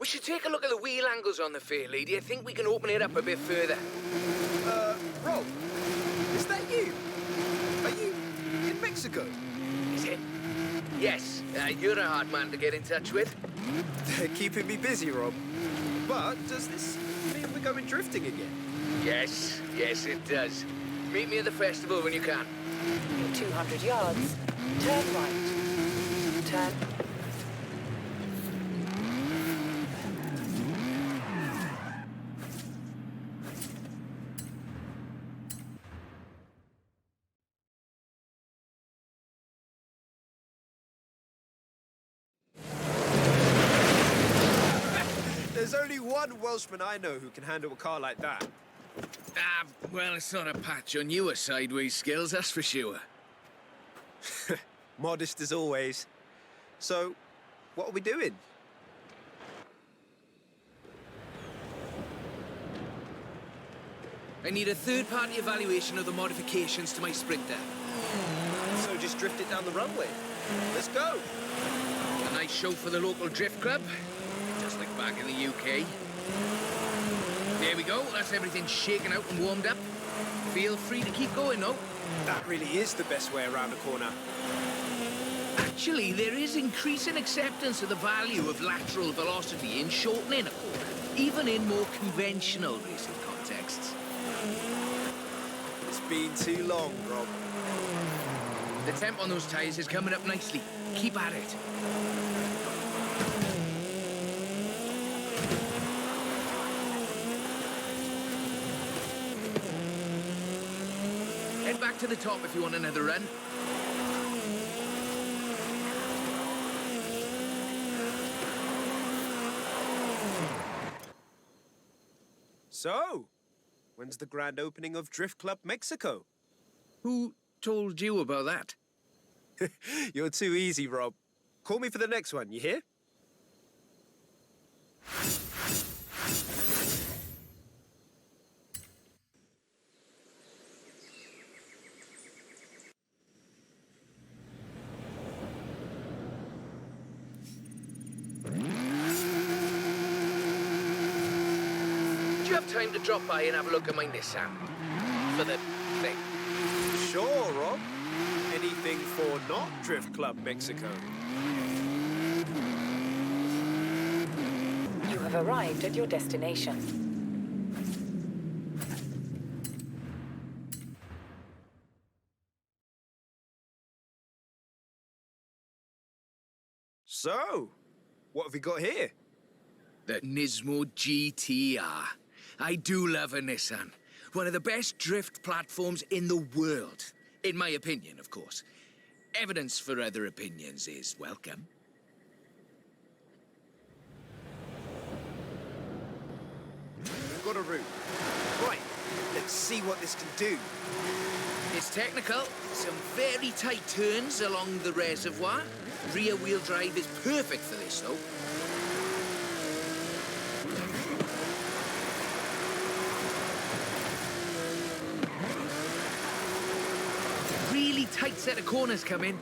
We should take a look at the wheel angles on the fair lady. I think we can open it up a bit further. Rob, is that you? Are you in Mexico? Is it? Yes, you're a hard man to get in touch with. They're keeping me busy, Rob. But does this mean we're going drifting again? Yes, yes it does. Meet me at the festival when you can. In 200 yards, turn right. Turn. There's only one Welshman I know who can handle a car like that. Well, it's not a patch on your sideways skills, that's for sure. Modest as always. So, what are we doing? I need a third-party evaluation of the modifications to my Sprinter. So just drift it down the runway. Let's go. A nice show for the local drift club, just like back in the UK. There we go, that's everything shaken out and warmed up. Feel free to keep going, though. That really is the best way around a corner. Actually, there is increasing acceptance of the value of lateral velocity in shortening a corner, even in more conventional racing contexts. It's been too long, Rob. The temp on those tyres is coming up nicely. Keep at it. Head back to the top if you want another run. So, when's the grand opening of Drift Club Mexico? Who told you about that? You're too easy, Rob. Call me for the next one, you hear? Do you have time to drop by and have a look at my Nissan? For the thing. Sure, Rob. Anything for not Drift Club Mexico. You have arrived at your destination. So, what have we got here? The Nismo GTR. I do love a Nissan. One of the best drift platforms in the world. In my opinion, of course. Evidence for other opinions is welcome. We've got a route. Right, let's see what this can do. It's technical. Some very tight turns along the reservoir. Rear-wheel drive is perfect for this, though. Really tight set of corners come in.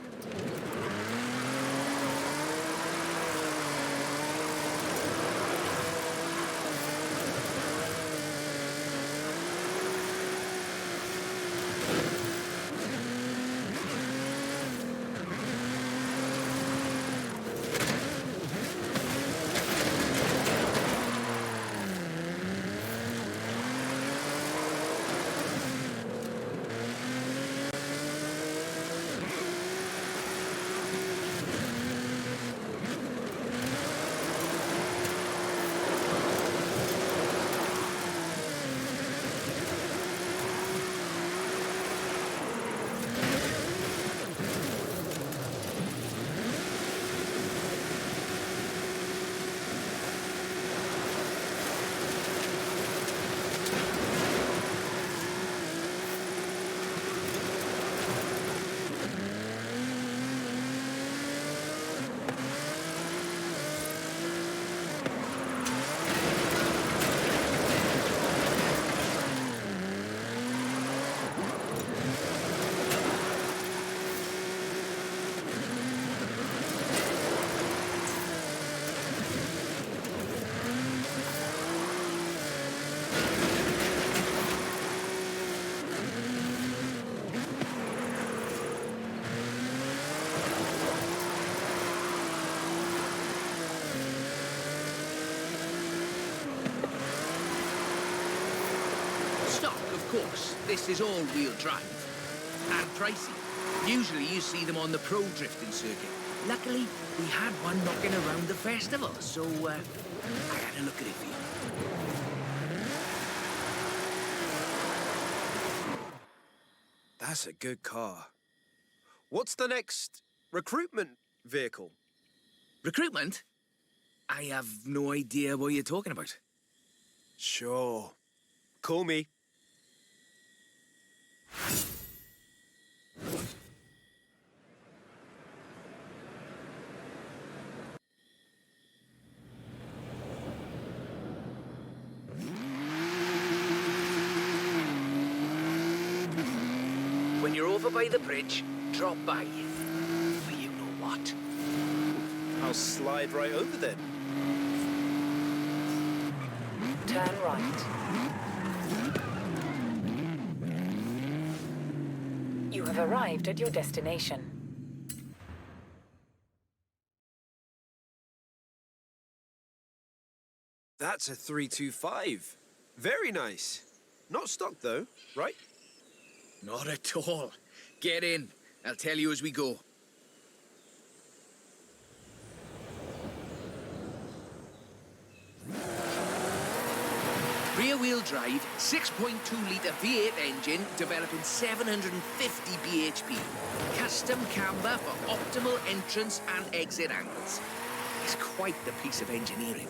this is all-wheel drive. And pricey. Usually you see them on the pro drifting circuit. Luckily, we had one knocking around the festival, so I had a look at it for you. That's a good car. What's the next recruitment vehicle? Recruitment? I have no idea what you're talking about. Sure. Call me. When you're over by the bridge, drop by. But you know what? I'll slide right over then. Turn right. You have arrived at your destination. That's a 325. Very nice. Not stock though, right? Not at all. Get in. I'll tell you as we go. Rear-wheel drive, 6.2-litre V8 engine developing 750 bhp. Custom camber for optimal entrance and exit angles. It's quite the piece of engineering.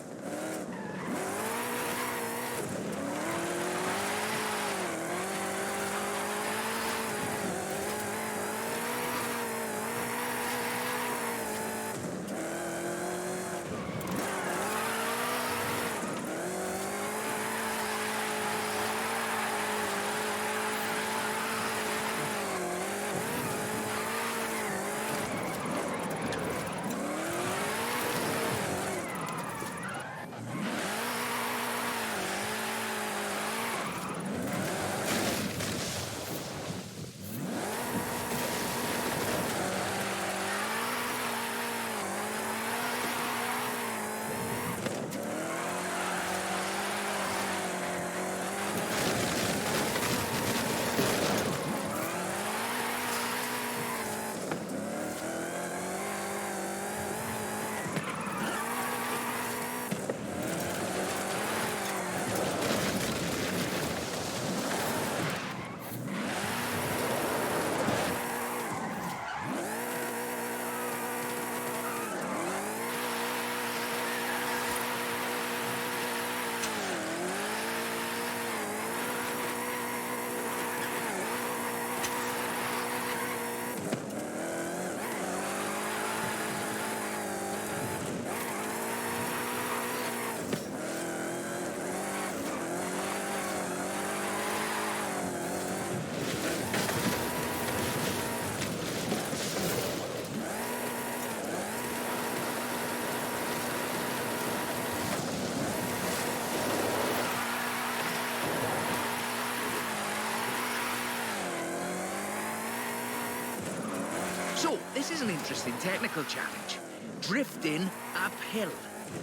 So, this is an interesting technical challenge. Drifting uphill.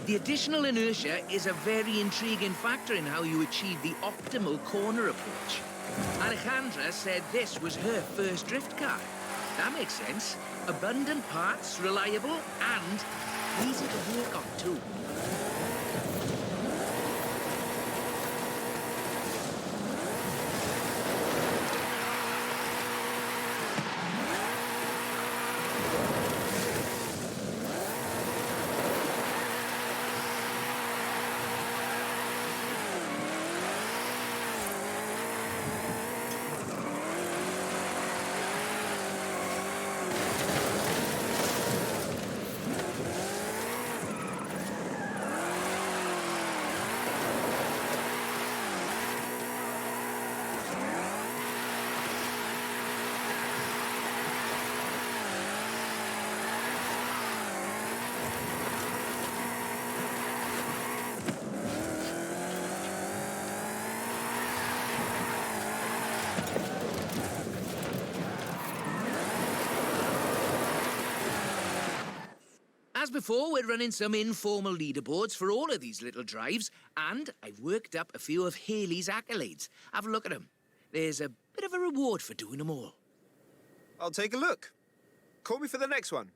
The additional inertia is a very intriguing factor in how you achieve the optimal corner approach. Alejandra said this was her first drift car. That makes sense. Abundant parts, reliable, and easy to work on too. As before, we're running some informal leaderboards for all of these little drives, and I've worked up a few of Haley's accolades. Have a look at them. There's a Bit of a reward for doing them all. I'll take a look. Call me for the next one.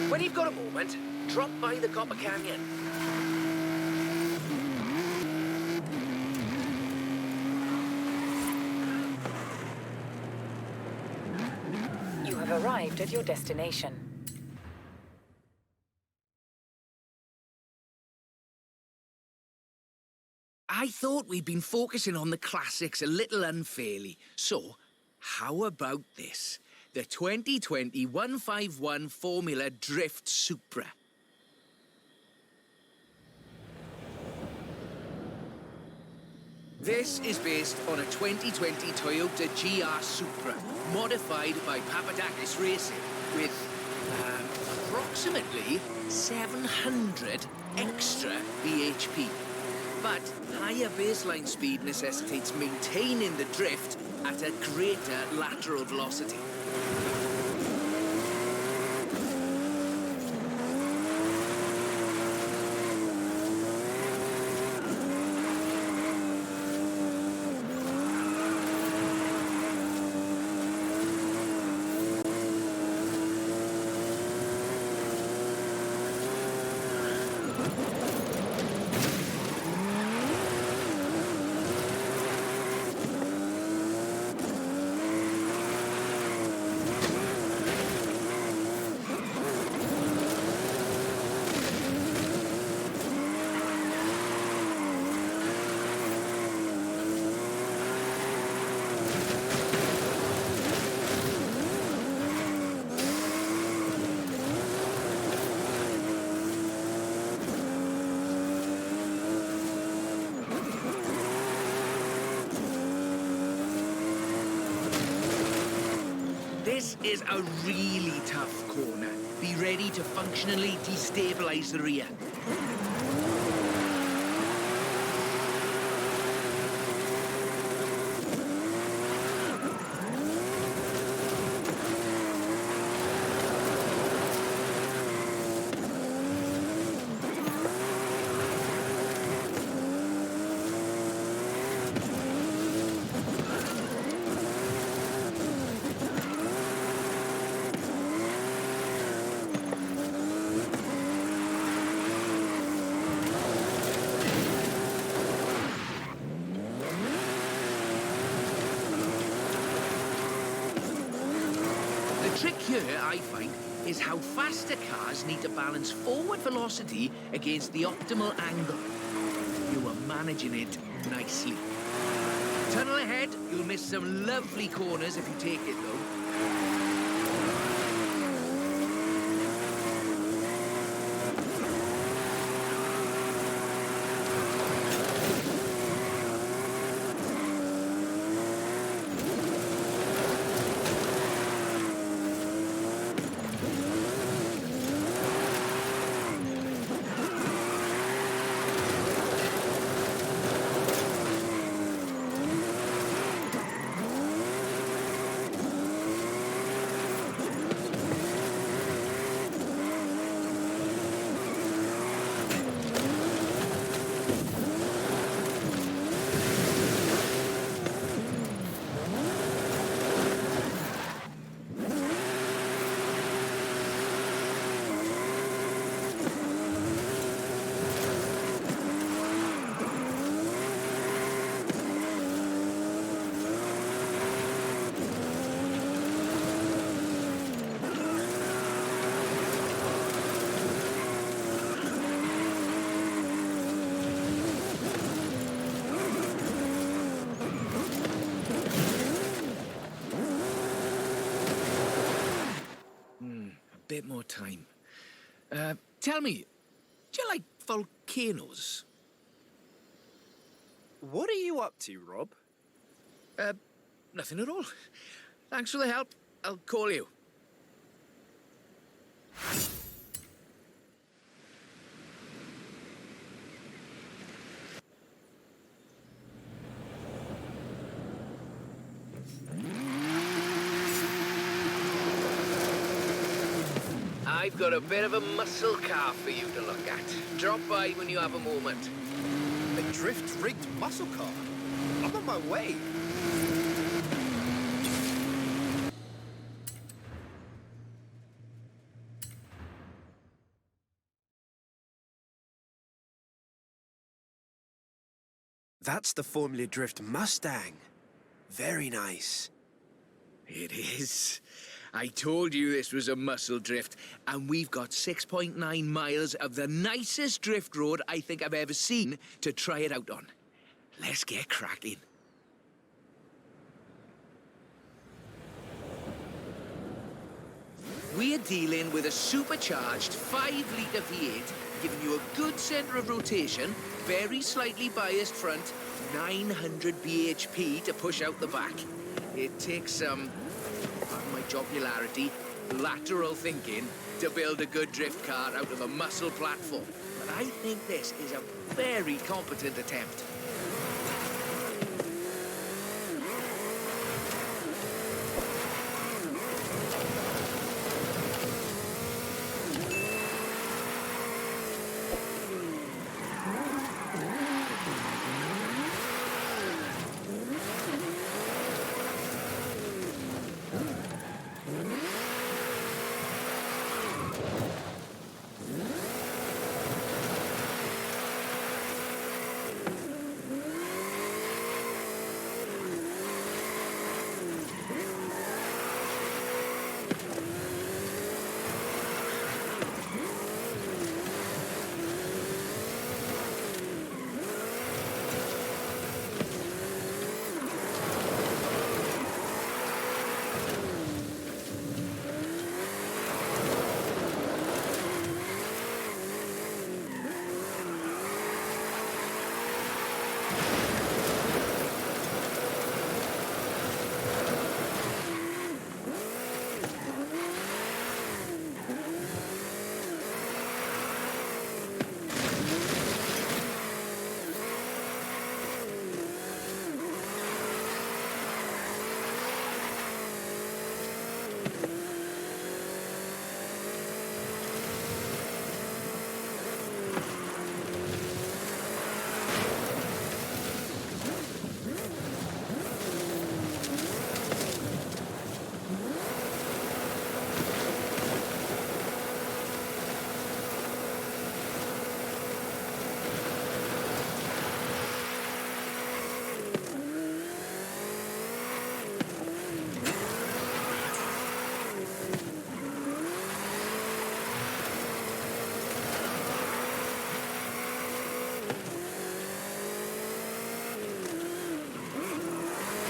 When you've got a moment, drop by the Copper Canyon. You have arrived at your destination. I thought we'd been focusing on the classics a little unfairly. So, how about this? The 2020 151 Formula Drift Supra. This is based on a 2020 Toyota GR Supra, modified by Papadakis Racing, with approximately 700 extra bhp. But higher baseline speed necessitates maintaining the drift at a greater lateral velocity. This is a really tough corner. Be ready to functionally destabilize the rear. The trick here, I find, is how faster cars need to balance forward velocity against the optimal angle. You are managing it nicely. Tunnel ahead, you'll miss some lovely corners if you take it, though. Bit more time. Tell me, do you like volcanoes? What are you up to, Rob? Nothing at all. Thanks for the help. I'll call you. I've got a bit of a muscle car for you to look at. Drop by when you have a moment. A drift-rigged muscle car? I'm on my way. That's the Formula Drift Mustang. Very nice. It is. I told you this was a muscle drift, and we've got 6.9 miles of the nicest drift road I think I've ever seen to try it out on. Let's get cracking. We're dealing with a supercharged 5-litre V8, giving you a good centre of rotation, very slightly biased front, 900 bhp to push out the back. It takes some, pardon my jocularity, lateral thinking to build a good drift car out of a muscle platform. But I think this is a very competent attempt.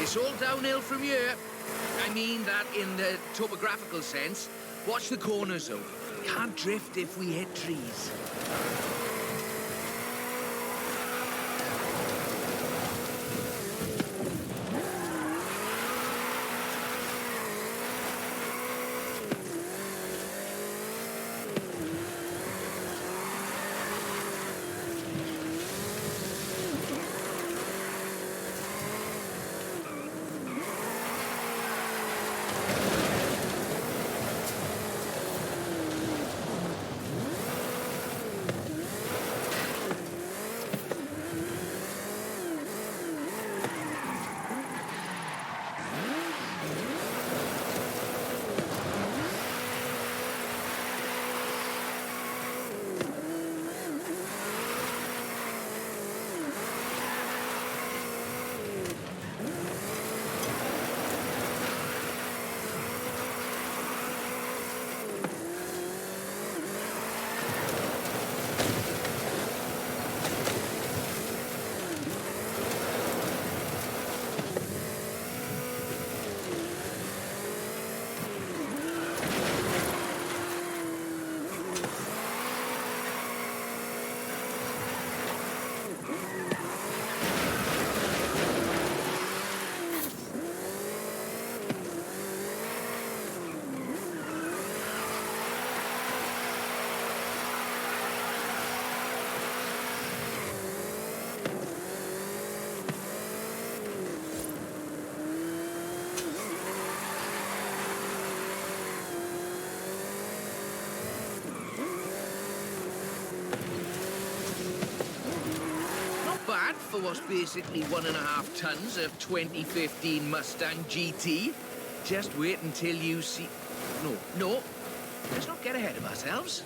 It's all downhill from here. I mean that in the topographical sense. Watch the corners, though. Can't drift if we hit trees. for what's basically 1.5 tons of 2015 Mustang GT. Just wait until you see... No. Let's not get ahead of ourselves.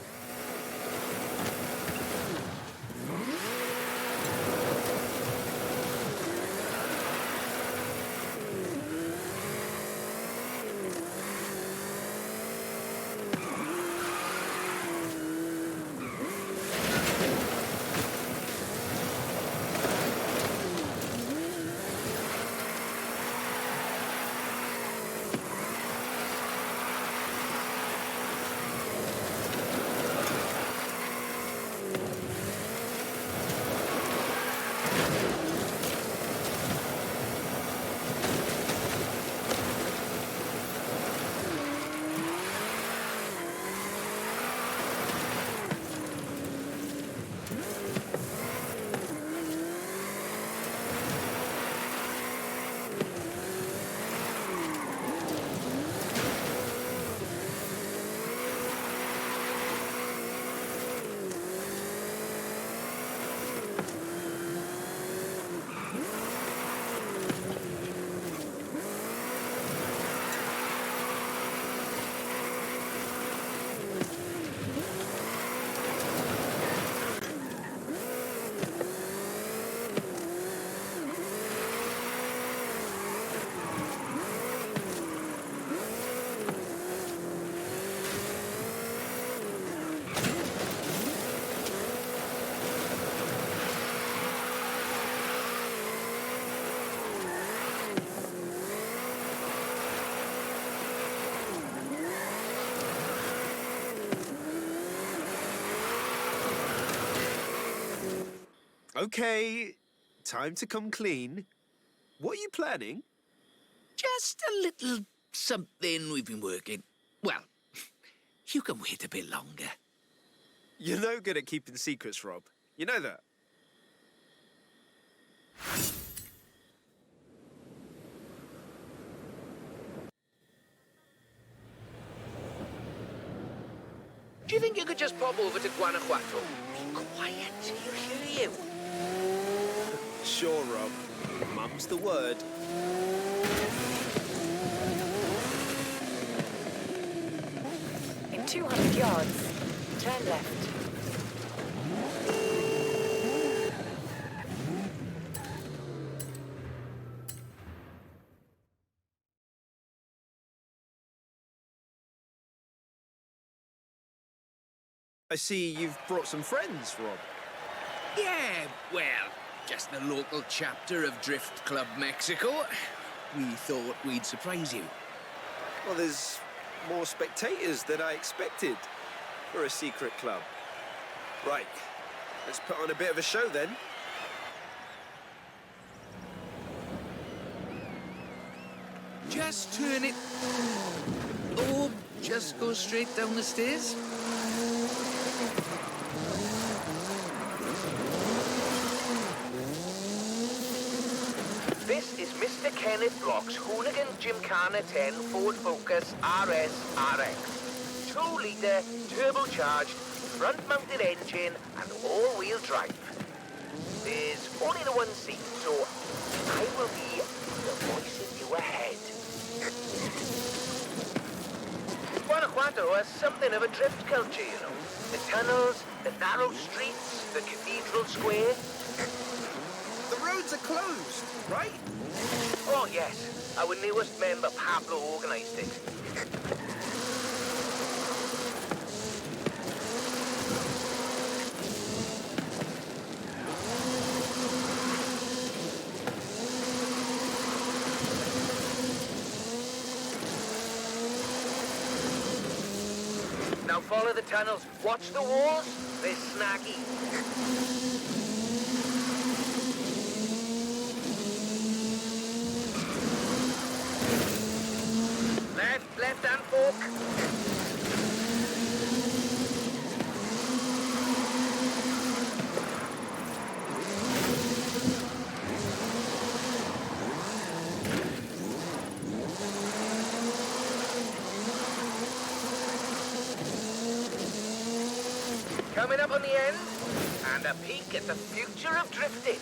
Okay, time to come clean. What are you planning? Just a little something we've been working. Well, you can wait a bit longer. You're no good at keeping secrets, Rob. You know that? Do you think you could just pop over to Guanajuato? Be quiet till you hear you. Sure, Rob. Mum's the word. In 200 yards, turn left. I see you've brought some friends, Rob. Yeah, well, just the local chapter of Drift Club Mexico. We thought we'd surprise you. Well, there's more spectators than I expected for a secret club. Right, let's put on a bit of a show then. Just turn it... Oh, just go straight down the stairs. This is Mr. Kenneth Block's Hooligan Gymkhana 10 Ford Focus RS RX. 2-litre, turbocharged, front-mounted engine and all-wheel drive. There's only the one seat, so I will be the voice in your head. Guanajuato has something of a drift culture, you know. The tunnels, the narrow streets, the cathedral square. The roads are closed, right? Oh, yes. Our newest member, Pablo, organised it. Now follow the tunnels. Watch the walls. They're snaggy. Left-hand fork. Coming up on the end. And a peek at the future of drifting.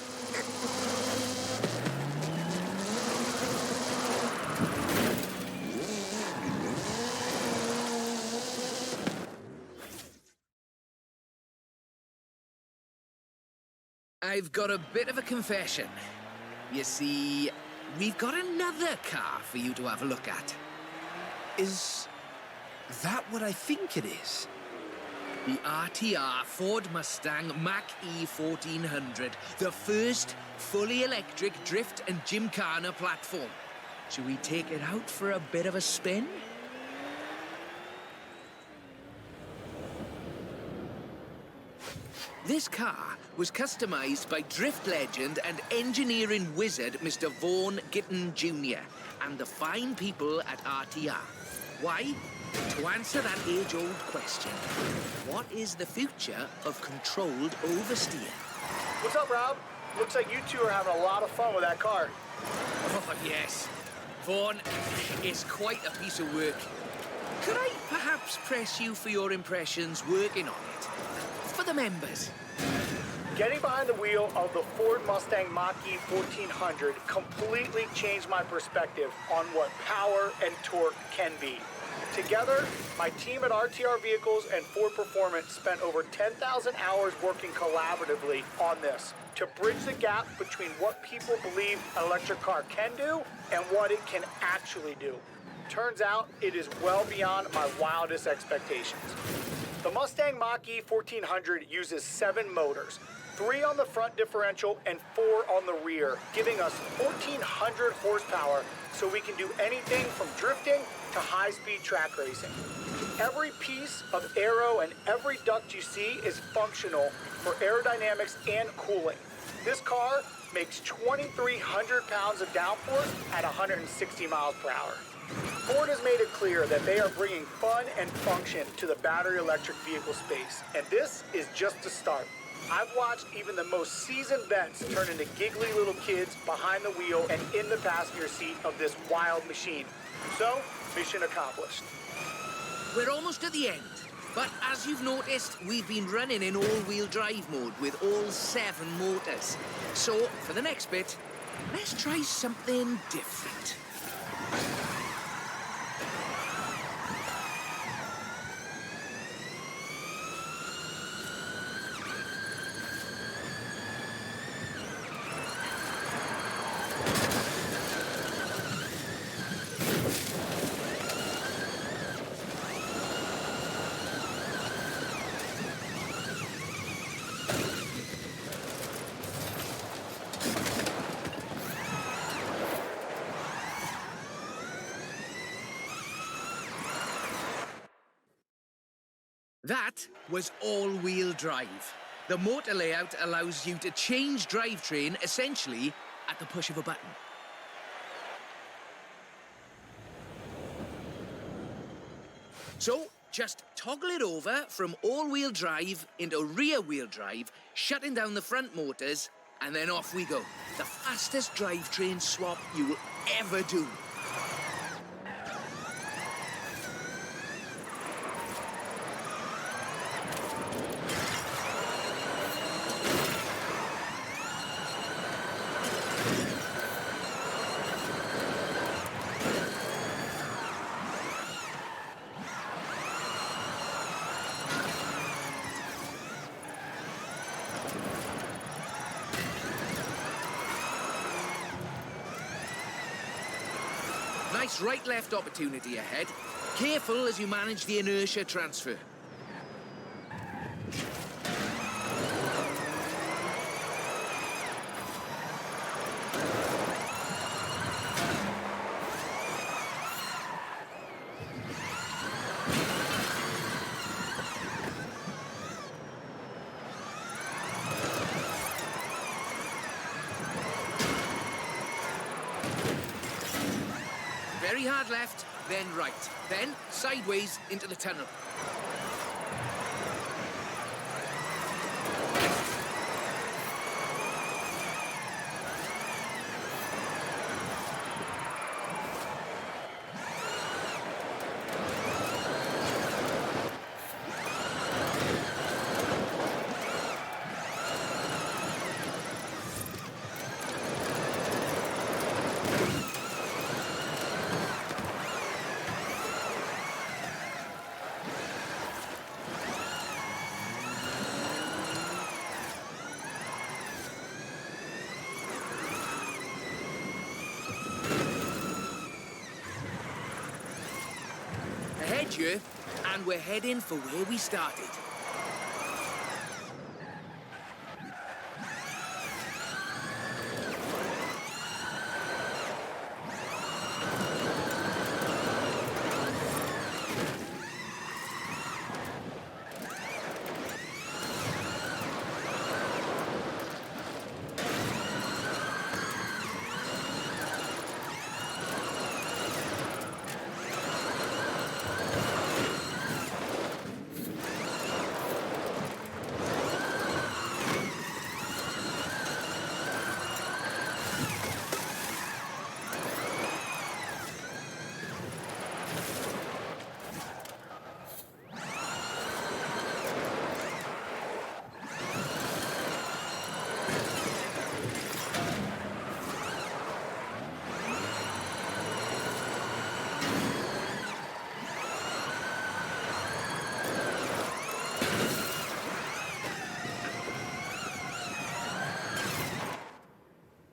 I've got a bit of a confession. You see, we've got another car for you to have a look at. Is that what I think it is? The RTR Ford Mustang Mach-E 1400, the first fully electric drift and gymkhana platform. Should we take it out for a bit of a spin? This car was customized by drift legend and engineering wizard Mr. Vaughan Gitton Jr. and the fine people at RTR. Why? To answer that age-old question, what is the future of controlled oversteer? What's up, Rob? Looks like you two are having a lot of fun with that car. Oh, yes. Vaughan is quite a piece of work. Could I perhaps press you for your impressions working on it? For the members. Getting behind the wheel of the Ford Mustang Mach-E 1400 completely changed my perspective on what power and torque can be. Together, my team at RTR Vehicles and Ford Performance spent over 10,000 hours working collaboratively on this to bridge the gap between what people believe an electric car can do and what it can actually do. Turns out it is well beyond my wildest expectations. The Mustang Mach-E 1400 uses 7 motors, 3 on the front differential and 4 on the rear, giving us 1,400 horsepower so we can do anything from drifting to high-speed track racing. Every piece of aero and every duct you see is functional for aerodynamics and cooling. This car makes 2,300 pounds of downforce at 160 miles per hour. Ford has made it clear that they are bringing fun and function to the battery electric vehicle space, and this is just the start. I've watched even the most seasoned vets turn into giggly little kids behind the wheel and in the passenger seat of this wild machine. So, mission accomplished. We're almost at the end, but as you've noticed, we've been running in all-wheel drive mode with all 7 motors. So, for the next bit, let's try something different. That was all-wheel drive. The motor layout allows you to change drivetrain essentially at the push of a button. So, just toggle it over from all-wheel drive into rear-wheel drive, shutting down the front motors, and then off we go. The fastest drivetrain swap you will ever do. Nice right-left opportunity ahead. Careful as you manage the inertia transfer. Very hard left, then right, then sideways into the tunnel. edge here, and we're heading for where we started.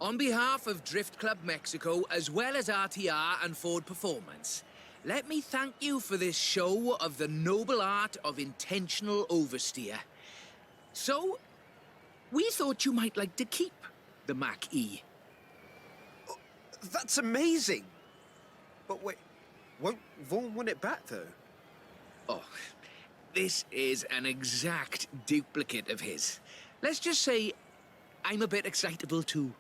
On behalf of Drift Club Mexico, as well as RTR and Ford Performance, let me thank you for this show of the noble art of intentional oversteer. So, we thought you might like to keep the Mach-E. That's amazing! But wait, won't Vaughn want it back, though? Oh, this is an exact duplicate of his. Let's just say I'm a bit excitable, too.